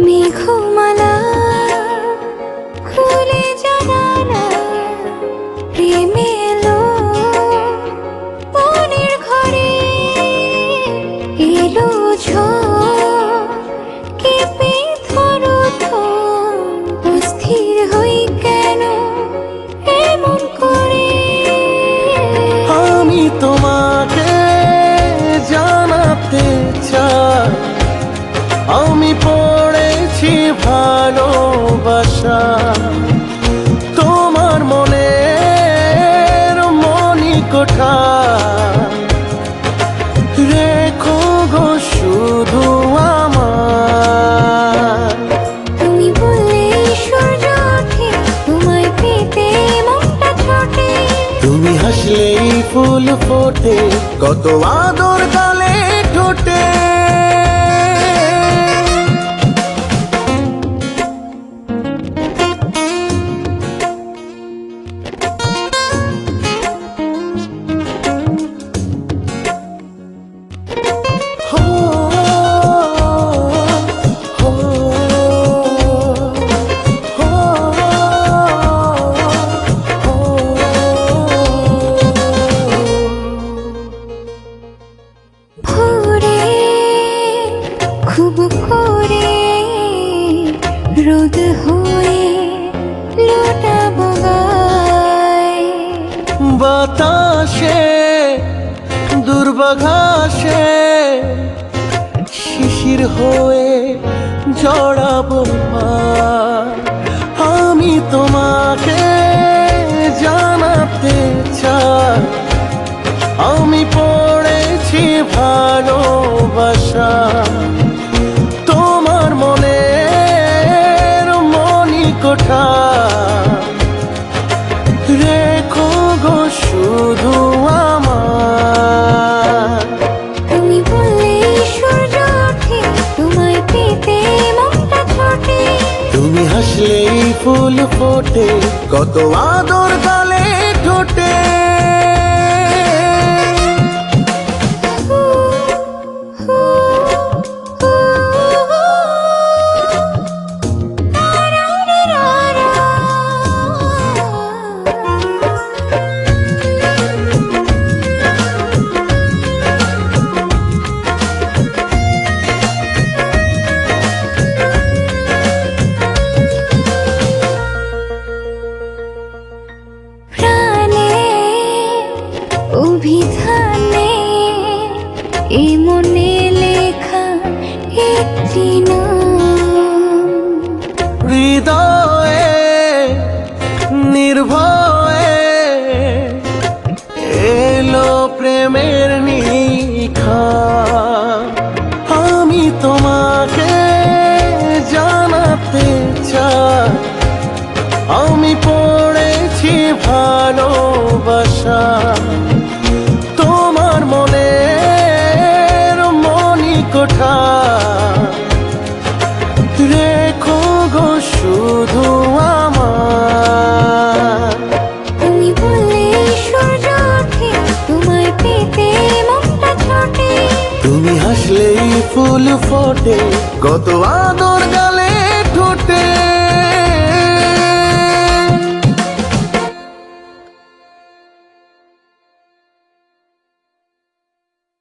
মেঘমালা খুলে জানালা প্রেমে এলো মনের ঘরে এলো ঝড় কেঁপে ধরো অস্থির হই কেন এমন করে আমি তোমাকে জানাতে চাই আমি পড়েছি ভালোবাসা তোমার মনের মণিকোঠা রেখো গো শুধু আমার। তুমি বললে সূর্য ওঠে তোমায় পেতে মনটা ছোটে তুমি হাসলেই ফুল ফোটে কত আদর গালে ঠোঁটে ভোরে খুব করে রোদ হয়ে লোটাবো গায়ে বাতাসে দুর্বাঘাসে শিশির হয়ে জড়াবো পায়। আমি তোমাকে জানাতে চাই আমি পড়েছি ভালোবাসা তোমার মনের মণিকোঠা রেখো গো শুধু আমার। তুমি বললে সূর্য ওঠে তোমায় পেতে মনটা ছোটে তুমি হাসলেই ফুল ফোটে কত আদর গালে ঠোঁটে অভিধানে এ মনে লেখা একটি নাম হৃদয়ে নির্ভয়ে এলো প্রেমের নিখান। আমি তোমাকে জানাতে চাই আমি পড়েছি ভালোবাসা তোমার মনের মণিকোঠা রেখো গো শুধু আমার। তুমি বললে সূর্য ওঠে তোমায় পেতে মনটা ছোটে তুমি হাসলেই ফুল ফোটে কত আদর